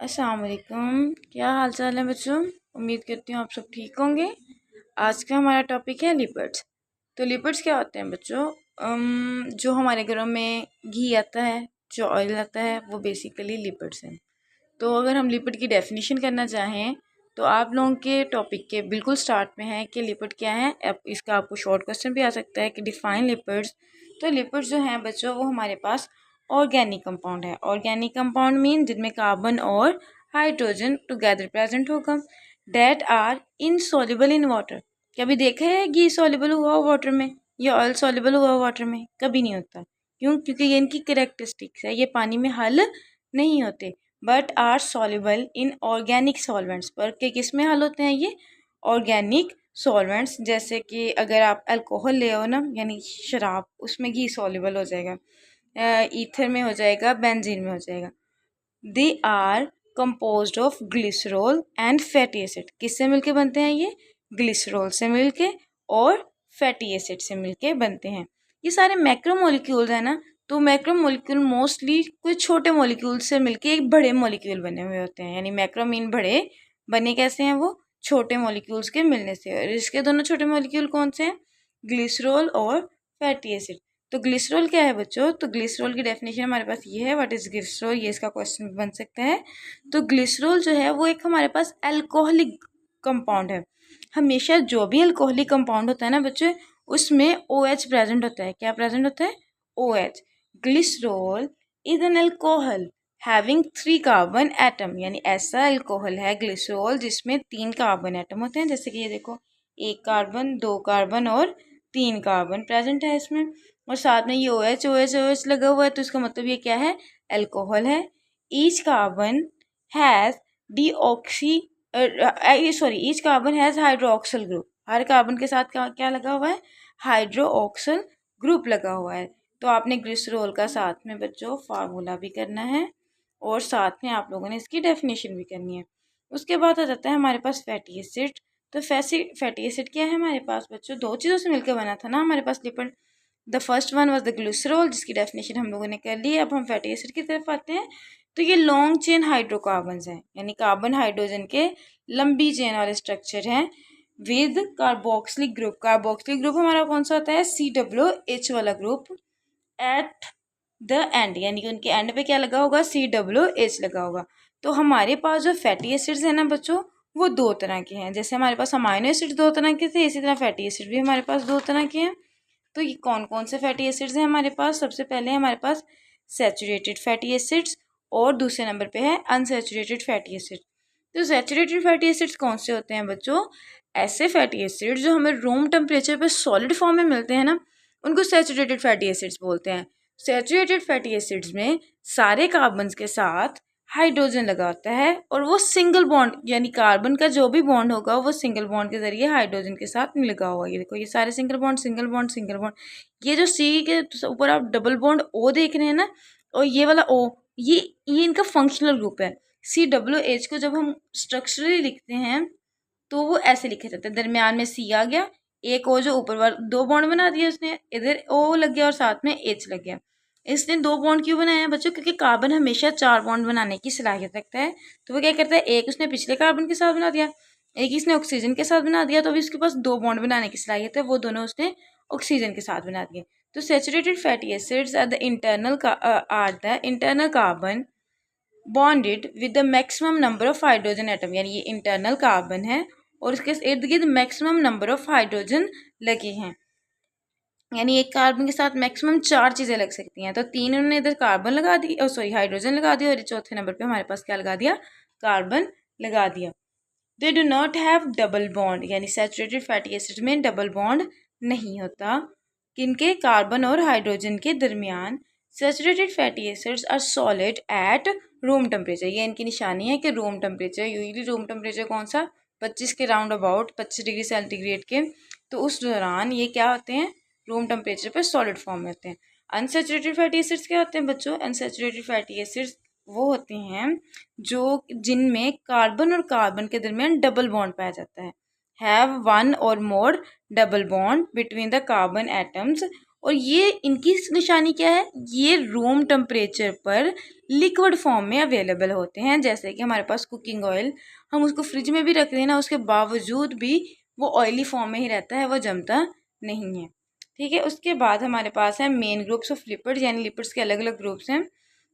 अस्सलाम वालेकुम। क्या हाल चाल है बच्चों? उम्मीद करती हूँ आप सब ठीक होंगे। आज का हमारा टॉपिक है लिपिड्स। तो लिपिड्स क्या होते हैं बच्चों? जो हमारे घरों में घी आता है, जो ऑयल आता है, वो बेसिकली लिपिड्स हैं। तो अगर हम लिपिड की डेफिनेशन करना चाहें तो आप लोगों के टॉपिक के बिल्कुल स्टार्ट में है कि लिपिड क्या है। अब इसका आपको शॉर्ट क्वेश्चन भी आ सकता है कि डिफाइन लिपिड्स। तो लिपिड्स जो हैं बच्चों वो हमारे पास ऑर्गेनिक कंपाउंड है। ऑर्गेनिक कंपाउंड मीन जिनमें कार्बन और हाइड्रोजन टुगेदर प्रेजेंट होगा, that are insoluble in water. कभी देखा है घी सॉल्युबल हुआ वाटर में या ऑयल सॉल्युबल हुआ वाटर में? कभी नहीं होता। क्यों? क्योंकि ये इनकी करेक्टरिस्टिक्स है, ये पानी में हल नहीं होते, but are soluble in organic solvents. पर के किस में हल होते हैं ये? Organic solvents. जैसे कि अगर आप अल्कोहल ले आओ ना, यानी शराब, उसमें घी सॉल्युबल हो जाएगा, ईथर में हो जाएगा, बेंजीन में हो जाएगा। They are composed of glycerol and fatty acid. किससे मिलके बनते हैं ये? ग्लिसरॉल से मिलके और फैटी एसिड से मिलके बनते हैं। ये सारे मैक्रो मॉलिक्यूल्स हैं ना, तो मैक्रो मॉलिक्यूल मोस्टली कुछ छोटे मॉलिक्यूल से मिलके एक बड़े मॉलिक्यूल बने हुए होते हैं। यानी मैक्रो मीन बड़े, बने कैसे हैं वो? छोटे मॉलिक्यूल्स के मिलने से। और इसके दोनों छोटे मॉलिक्यूल कौन से हैं? ग्लिसरॉल और फैटी एसिड। तो ग्लिसरॉल क्या है बच्चों? तो ग्लिसरॉल की डेफिनेशन हमारे पास ये है, व्हाट इज ग्लिसरॉल, ये इसका क्वेश्चन बन सकता है। तो ग्लिसरॉल जो है वो एक हमारे पास अल्कोहलिक कंपाउंड है। हमेशा जो भी अल्कोहलिक कंपाउंड होता है ना बच्चों, उसमें OH प्रेजेंट होता है। क्या प्रेजेंट होता है? OH। Glycerol is an alcohol having 3 carbon atom. यानी ऐसा अल्कोहल है ग्लिसरॉल जिसमें 3 कार्बन एटम होते हैं। जैसे कि ये देखो, 1 कार्बन, 2 कार्बन और 3 कार्बन प्रेजेंट है इसमें। और साथ में ये OH OH OH लगा हुआ है, तो इसका मतलब ये क्या है? अल्कोहल है। Each carbon has deoxy each carbon has hydroxyl group. Her carbon के साथ क्या क्या लगा हुआ है? हाइड्रोक्सिल ग्रुप लगा हुआ है। तो आपने ग्लिसरॉल का साथ में बच्चों फार्मूला भी करना है और साथ में आप लोगों ने इसकी डेफिनेशन भी करनी है। उसके बाद आ जाता है हमारे पास फैटी एसिड। तो फैटी एसिड क्या है हमारे पास बच्चों? 2 चीज़ों से मिलकर बना था ना हमारे पास lipid. The first one was the glycerol, जिसकी डेफिनेशन हम लोगों ने कर ली। अब हम फैटी एसिड की तरफ आते हैं। तो ये लॉन्ग चेन हाइड्रोकार्बन्स हैं, यानी कार्बन हाइड्रोजन के लंबी चेन वाले स्ट्रक्चर हैं with carboxylic group. Carboxylic group हमारा कौन सा होता है? COOH वाला ग्रुप एट द एंड, यानी कि उनके एंड पे क्या लगा होगा? COOH लगा होगा। तो हमारे पास जो फैटी एसिड्स हैं ना बच्चों, वो 2 तरह के हैं। जैसे हमारे पास अमाइनो एसिड 2 तरह के थे, इसी तरह फैटी एसिड भी हमारे पास 2 तरह के हैं। तो ये कौन कौन से फैटी एसिड्स हैं हमारे पास? सबसे पहले हमारे पास सैचुरेटेड फैटी एसिड्स और दूसरे नंबर पे है अनसैचुरेटेड फैटी एसिड। तो सैचुरेटेड फैटी एसिड्स कौन से होते हैं बच्चों? ऐसे फैटी एसिड्स जो हमें रूम टेम्परेचर पे सॉलिड फॉर्म में मिलते हैं ना, उनको सैचुरेटेड फैटी एसिड्स बोलते हैं। सैचुरेटेड फैटी एसिड्स में सारे कार्बन्स के साथ हाइड्रोजन लगा होता है और वो सिंगल बॉन्ड, यानी कार्बन का जो भी बॉन्ड होगा वो सिंगल बॉन्ड के जरिए हाइड्रोजन के साथ लगा हुआ है। ये देखो, ये सारे single bond single bond single bond. ये जो C के ऊपर आप डबल बॉन्ड O देख रहे हैं ना, और ये वाला O, ये इनका फंक्शनल ग्रुप है। COOH को जब हम स्ट्रक्चरली लिखते हैं तो वो ऐसे लिखे जाते हैं, दरमियान में C आ गया, एक O जो ऊपर वाला 2 बॉन्ड बना दिया उसने, इधर O लग गया और साथ में H लग गया। इसने 2 बॉन्ड क्यों बनाया है बच्चों? क्योंकि कार्बन हमेशा 4 बॉन्ड बनाने की सलाहियत रखता है। तो वो क्या करता है? एक उसने पिछले कार्बन के साथ बना दिया, एक इसने ऑक्सीजन के साथ बना दिया, तो अभी उसके पास 2 बॉन्ड बनाने की सलाहियत है, वो दोनों उसने ऑक्सीजन के साथ बना दिए। तो saturated fatty acids are the internal carbon bonded with the maximum number of hydrogen atom. यानी ये इंटरनल कार्बन है और उसके इर्द गिर्द मैक्सिमम नंबर ऑफ हाइड्रोजन लगे हैं। यानी एक कार्बन के साथ मैक्सिमम 4 चीज़ें लग सकती हैं। तो 3 उन्होंने इधर कार्बन लगा दी, सॉरी हाइड्रोजन लगा दिया, और चौथे नंबर पे हमारे पास क्या लगा दिया? कार्बन लगा दिया। They do not have double bond, यानी सैचुरेटेड फैटी एसिड में डबल बॉन्ड नहीं होता किनके? कार्बन और हाइड्रोजन के दरमियान। Saturated fatty acids are solid at room temperature. ये इनकी निशानी है कि room temperature, usually room temperature कौन सा? 25 के राउंड अबाउट, 25 डिग्री सेंटीग्रेड के। तो उस दौरान ये क्या होते हैं? रूम टेम्परेचर पे सॉलिड फॉर्म में होते हैं। अनसैचुरेटेड फैटी एसिड्स क्या होते हैं बच्चों? अनसैचुरेटेड फैटी एसिड्स वो होते हैं जो जिनमें कार्बन और कार्बन के दरमियान डबल बॉन्ड पाया जाता है। हैव 1 और more double bond between the carbon atoms और ये इनकी निशानी क्या है, ये रूम टेम्परेचर पर लिक्विड फॉर्म में अवेलेबल होते हैं। जैसे कि हमारे पास कुकिंग ऑयल, हम उसको फ्रिज में भी रख देना, उसके बावजूद भी वो ऑयली फॉर्म में ही रहता है, वो जमता नहीं है। ठीक है, उसके बाद हमारे पास है मेन ग्रुप्स ऑफ लिपिड्स, यानी लिपिड्स के अलग अलग ग्रुप्स हैं।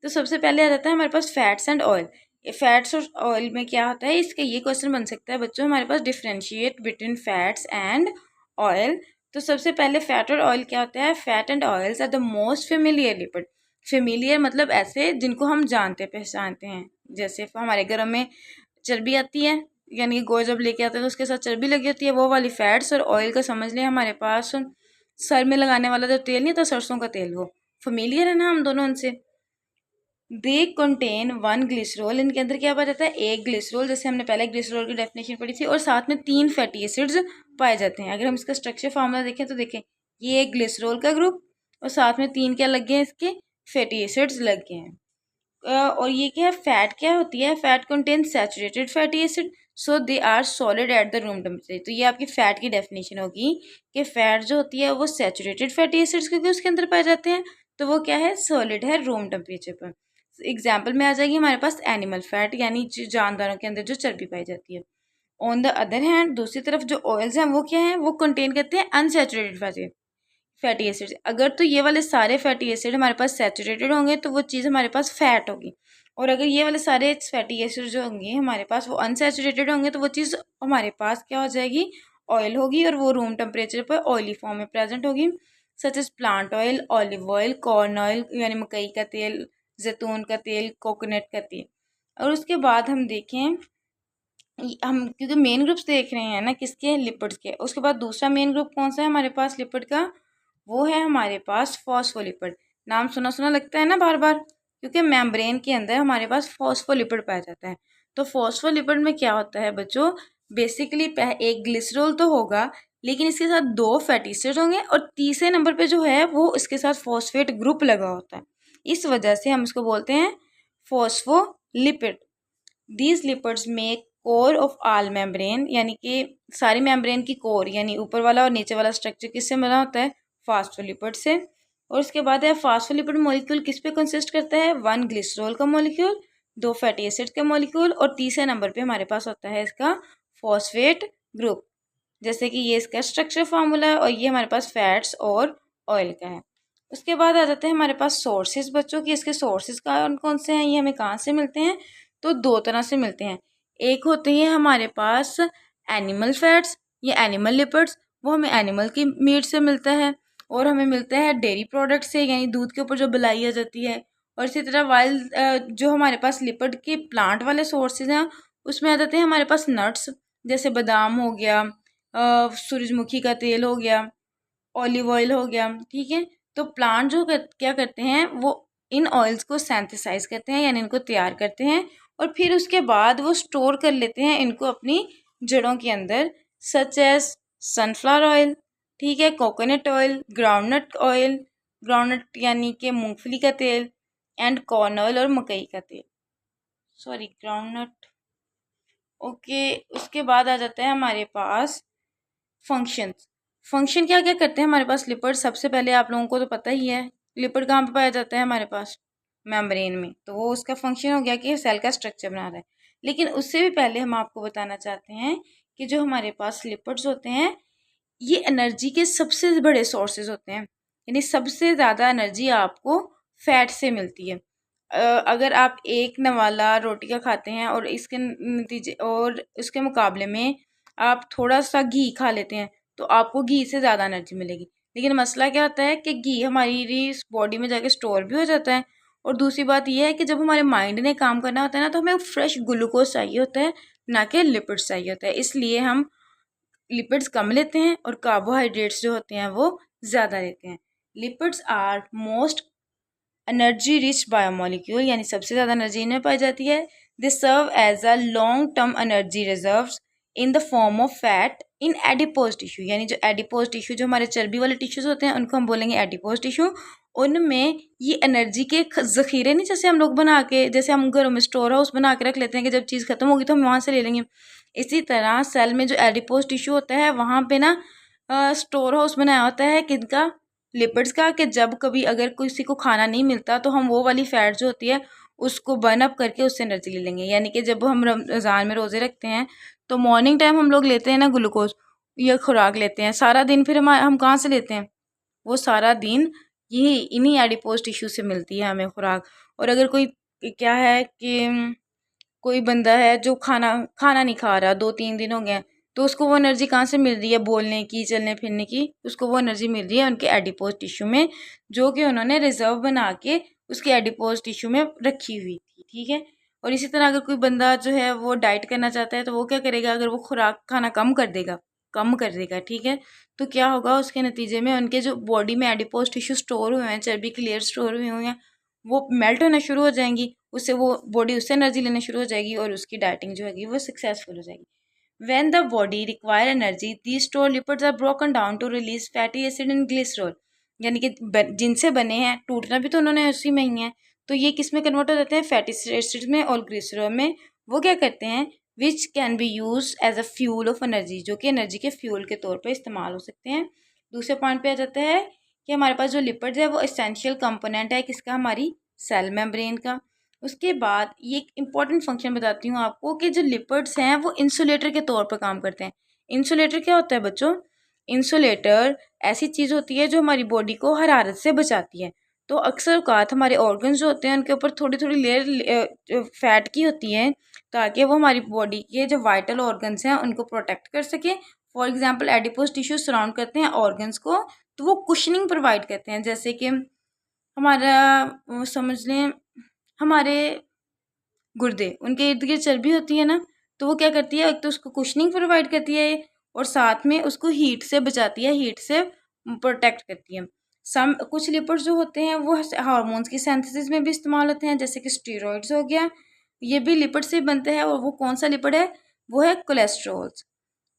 तो सबसे पहले आ जाता है हमारे पास फैट्स एंड ऑयल। फैट्स और ऑयल में क्या होता है, इसका ये क्वेश्चन बन सकता है बच्चों हमारे पास, differentiate between fats and oil. तो सबसे पहले फैट और ऑयल क्या होता है, fat and oils are the most familiar lipid. Familiar मतलब ऐसे जिनको हम जानते पहचानते हैं। जैसे हमारे घरों में चर्बी आती है, यानी कि गोया जब लेके आते हैं तो उसके साथ चर्बी लगी होती है, वो वाली फैट्स। और ऑयल का समझ लें हमारे पास सर में लगाने वाला जो तेल नहीं था, सरसों का तेल, वो फेमिलियर है ना हम दोनों उनसे। दे कंटेन वन ग्लिसरॉल, इनके अंदर क्या पाया जाता है, एक ग्लिसरॉल, जैसे हमने पहले ग्लिसरॉल की डेफिनेशन पढ़ी थी। और साथ में 3 फैटी एसिड्स पाए जाते हैं। अगर हम इसका स्ट्रक्चर फार्मूला देखें तो देखें, ये एक ग्लिसरॉल का ग्रुप और साथ में 3 क्या लग गए हैं, इसके फैटी एसिड्स लग गए हैं। और ये क्या है, फैट क्या होती है, fat contain saturated fatty acid, so they are solid at the room temperature. तो ये आपकी फैट की डेफिनेशन होगी कि फैट जो होती है वो सैचुरेटेड फैटी एसिड्स क्योंकि उसके अंदर पाए जाते हैं, तो वो क्या है, सॉलिड है रूम टेम्परेचर पर। एग्जाम्पल में आ जाएगी हमारे पास एनिमल फैट, यानी जानदारों के अंदर जो चर्बी पाई जाती है। ऑन द अदर हैंड, दूसरी तरफ जो ऑयल्स हैं वो क्या है, वो कंटेन करते हैं अनसैचुरेटेड फैटी एसिड। अगर तो ये वाले सारे फैटी एसिड हमारे पास सैचुरेटेड होंगे तो वो चीज़ हमारे पास फैट होगी, और अगर ये वाले सारे फैटी एसिड जो होंगे हमारे पास वो अनसैचुरेटेड होंगे तो वो चीज़ हमारे पास क्या हो जाएगी, ऑयल होगी, और वो रूम टेम्परेचर पर ऑयली फॉर्म में प्रेजेंट होगी। Such as plant oil, olive oil, corn oil यानी मकई का तेल, जैतून का तेल, कोकोनट का तेल। और उसके बाद हम देखें, हम क्योंकि मेन ग्रुप्स देख रहे हैं ना किसके, लिपिड्स के, उसके बाद दूसरा मेन ग्रुप कौन सा है हमारे पास लिपिड का, वो है हमारे पास फॉस्फोलिपिड। नाम सुना सुना लगता है ना बार बार, क्योंकि मेम्ब्रेन के अंदर हमारे पास फॉस्फोलिपिड पाया जाता है। तो फॉस्फोलिपिड में क्या होता है बच्चों, बेसिकली एक ग्लिसरॉल तो होगा, लेकिन इसके साथ 2 फैटी एसिड होंगे और तीसरे नंबर पे जो है वो इसके साथ फॉस्फेट ग्रुप लगा होता है। इस वजह से हम इसको बोलते हैं phospholipid. These lipids make core of all membrane, यानी कि सारी मेम्ब्रेन की कोर यानी ऊपर वाला और नीचे वाला स्ट्रक्चर किससे बना होता है, फास्फोलिपिड से। और उसके बाद है फास्फोलिपिड मॉलिक्यूल किस पे कंसिस्ट करता है, 1 ग्लिसरॉल का मॉलिक्यूल, 2 फैटी एसिड का मॉलिक्यूल, और तीसरे नंबर पे हमारे पास होता है इसका फॉस्फेट ग्रुप। जैसे कि ये इसका स्ट्रक्चर फार्मूला है और ये हमारे पास फैट्स और ऑयल का है। उसके बाद आ जाते हैं हमारे पास सोर्सेज बच्चों की, इसके सोर्सेज कौन कौन से हैं, ये हमें कहाँ से मिलते हैं, तो 2 तरह से मिलते हैं। एक होते हैं हमारे पास एनिमल फैट्स या एनिमल लिपिड्स, वो हमें एनिमल की मीट से मिलता है, और हमें मिलता है डेयरी प्रोडक्ट से, यानी दूध के ऊपर जो मलाई आ जाती है। और इसी तरह वाइल्ड जो हमारे पास लिपिड के प्लांट वाले सोर्सेज हैं उसमें आ जाते हैं हमारे पास नट्स, जैसे बादाम हो गया, सूरजमुखी का तेल हो गया, ऑलिव ऑयल हो गया। ठीक है, तो प्लांट जो क्या करते हैं, वो इन ऑयल्स को सेंथेसाइज करते हैं, यानी इनको तैयार करते हैं, और फिर उसके बाद वो स्टोर कर लेते हैं इनको अपनी जड़ों के अंदर, सच एज सनफ्लावर ऑयल, ठीक है, कोकोनट ऑयल, ग्राउंडनट यानी कि मूंगफली का तेल, एंड कॉर्न ऑयल और मकई का तेल, सॉरी ग्राउंडनट। ओके, उसके बाद आ जाता है हमारे पास फंक्शंस। फंक्शन क्या क्या करते हैं हमारे पास लिपिड, सबसे पहले आप लोगों को तो पता ही है लिपिड कहाँ पे पाया जाता है हमारे पास, मेम्ब्रेन में, तो वो उसका फंक्शन हो गया कि सेल का स्ट्रक्चर बना रहा है। लेकिन उससे भी पहले हम आपको बताना चाहते हैं कि जो हमारे पास लिपिड्स होते हैं ये एनर्जी के सबसे बड़े सोर्सेज होते हैं, यानी सबसे ज़्यादा एनर्जी आपको फैट से मिलती है। अगर आप एक नवाला रोटी का खाते हैं और इसके नतीजे और उसके मुकाबले में आप थोड़ा सा घी खा लेते हैं तो आपको घी से ज़्यादा एनर्जी मिलेगी। लेकिन मसला क्या होता है कि घी हमारी बॉडी में जाके स्टोर भी हो जाता है, और दूसरी बात यह है कि जब हमारे माइंड ने काम करना होता है ना तो हमें फ्रेश ग्लूकोज चाहिए होता है, ना कि लिपिड्स चाहिए होता है। इसलिए हम लिपिड्स कम लेते हैं और कार्बोहाइड्रेट्स जो होते हैं वो ज़्यादा लेते हैं। Lipids are most energy rich biomolecule, यानी सबसे ज़्यादा एनर्जी इनमें पाई जाती है। They serve as a long term energy reserves in the form of fat in adipose tissue, यानी जो एडिपोज टिश्यू जो हमारे चर्बी वाले टिश्यूज होते हैं उनको हम बोलेंगे एडिपोज टिश्यू। उनमें ये एनर्जी के ज़ख़ीरे नहीं, जैसे हम लोग बना के, जैसे हम घरों में स्टोर हाउस बना के रख लेते हैं कि जब चीज़ ख़त्म होगी तो हम वहाँ से ले लेंगे, इसी तरह सेल में जो एडिपोज टिश्यू होता है वहाँ पे ना स्टोर हाउस बनाया होता है किनका, लिपिड्स का कि जब कभी अगर किसी को खाना नहीं मिलता तो हम वो वाली फैट जो होती है उसको बर्न अप करके उससे एनर्जी ले लेंगे। यानी कि जब हम रमज़ान में रोज़े रखते हैं तो मॉर्निंग टाइम हम लोग लेते हैं ना ग्लूकोज, ये खुराक लेते हैं सारा दिन, फिर हम कहाँ से लेते हैं? वो सारा दिन यही इन्हीं एडिपोज टिश्यू से मिलती है हमें खुराक। और अगर कोई क्या है कि कोई बंदा है जो खाना खाना नहीं खा रहा, 2-3 दिन हो गए, तो उसको वो एनर्जी कहाँ से मिल रही है बोलने की, चलने फिरने की? उसको वो एनर्जी मिल रही है उनके एडिपोज टिश्यू में, जो कि उन्होंने रिजर्व बना के उसके एडिपोज टिश्यू में रखी हुई थी। ठीक है। और इसी तरह अगर कोई बंदा जो है वो डाइट करना चाहता है तो वो क्या करेगा? अगर वो खुराक खाना कम कर देगा, ठीक है, तो क्या होगा उसके नतीजे में? उनके जो बॉडी में एडिपोज टिश्यू स्टोर हुए हैं, चर्बी की लेयर स्टोर हुई हुई हैं, वो मेल्ट होना शुरू हो जाएंगी, उससे वो बॉडी उससे एनर्जी लेना शुरू हो जाएगी और उसकी डाइटिंग जो है वो सक्सेसफुल हो जाएगी। When the body require energy, these stored lipids are broken down to release fatty acid and glycerol। यानी कि जिनसे बने हैं, टूटना भी तो उन्होंने उसी में ही है, तो ये किस में कन्वर्ट हो जाते हैं? फैटी एसिड में और ग्लिसरॉल में। वो क्या करते हैं? Which can be use as a fuel of energy, जो कि एनर्जी के फ्यूल के तौर पर इस्तेमाल हो सकते हैं। दूसरे पॉइंट पे आ जाता है कि हमारे पास जो लिपिड्स है वो एसेंशियल कंपोनेंट है किसका? हमारी सेल मेम्ब्रेन का। उसके बाद ये एक इम्पॉर्टेंट फंक्शन बताती हूँ आपको कि जो लिपिड्स हैं वो इंसुलेटर के तौर पर काम करते हैं। इंसुलेटर क्या होता है बच्चों? इंसुलेटर ऐसी चीज़ होती है जो हमारी बॉडी को हरारत से बचाती है। तो अक्सर औकात हमारे ऑर्गन्स जो होते हैं उनके ऊपर थोड़ी थोड़ी लेयर फैट की होती है, ताकि वो हमारी बॉडी के जो वाइटल ऑर्गन्स हैं उनको प्रोटेक्ट कर सके। For example adipose tissue surround करते हैं ऑर्गन्स को, तो वो कुशनिंग प्रोवाइड करते हैं। जैसे कि हमारा समझ लें हमारे गुर्दे, उनके इर्द गिर्द चर्बी होती है ना, तो वो क्या करती है? एक तो उसको कुशनिंग प्रोवाइड करती है और साथ में उसको हीट से बचाती है, हीट से प्रोटेक्ट करती है। कुछ लिपिड्स जो होते हैं वो हार्मोन्स की सिंथेसिस में भी इस्तेमाल होते हैं, जैसे कि स्टेरॉइड्स हो गया, ये भी लिपिड से बनते हैं। और वो कौन सा लिपिड है? वो है कोलेस्ट्रॉल्स।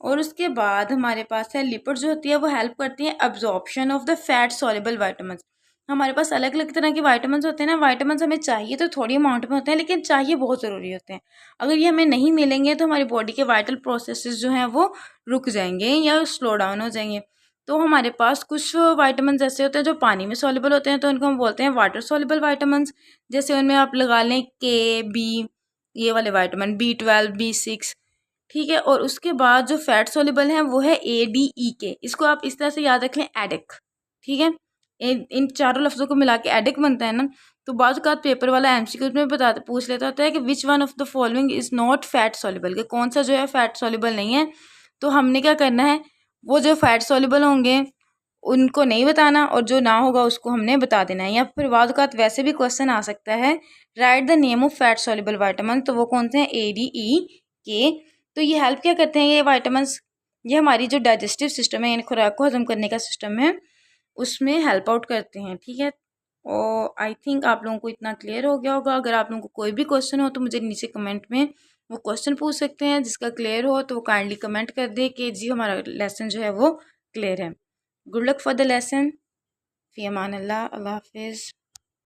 और उसके बाद हमारे पास है लिपिड जो होती है वो हेल्प करती है absorption of the fat soluble vitamin. हमारे पास अलग अलग तरह के वाइटामिन होते हैं ना, वाइटामिन हमें चाहिए तो थोड़ी अमाउंट में होते हैं, लेकिन चाहिए बहुत ज़रूरी होते हैं। अगर ये हमें नहीं मिलेंगे तो हमारी बॉडी के वाइटल प्रोसेसेस जो हैं वो रुक जाएंगे या स्लो डाउन हो जाएंगे। तो हमारे पास कुछ वाइटामिन ऐसे होते हैं जो पानी में सॉल्युबल होते हैं, तो उनको हम बोलते हैं वाटर सॉल्युबल वाइटामिन। जैसे उनमें आप लगा लें K, B, ये वाले वाइटामिन B12, B6, ठीक है। और उसके बाद जो फैट सोल्यूबल है वो है ADEK। इसको आप इस तरह से याद रख लें, एडिक। ठीक है। इन चारों लफ्ज़ों को मिला के एडिक बनता है ना। तो बाद का पेपर वाला MCQ में पूछ लेता होता है कि which one of the following is not fat soluble, कि कौन सा जो है फैट सोल्यूबल नहीं है। तो हमने क्या करना है? वो जो फैट सोल्यूबल होंगे उनको नहीं बताना और जो ना होगा उसको हमने बता देना है। या फिर बाद का वैसे भी क्वेश्चन आ सकता है, right the name of fat soluble vitamin, तो वो कौन से हैं? ADEK। तो ये हेल्प क्या करते हैं ये वाइटामस? ये हमारी जो डाइजेस्टिव सिस्टम है, यानी खुराक को हजम करने का सिस्टम है, उसमें हेल्प आउट करते हैं। ठीक है। और आई थिंक आप लोगों को इतना क्लियर हो गया होगा। अगर आप लोगों को कोई भी क्वेश्चन हो तो मुझे नीचे कमेंट में वो क्वेश्चन पूछ सकते हैं। जिसका क्लियर हो तो वो काइंडली कमेंट कर दे कि जी हमारा लेसन जो है वो क्लियर है। Good luck for the lesson. फ़ी अमान अल्लाह। अल्लाह हाफिज़।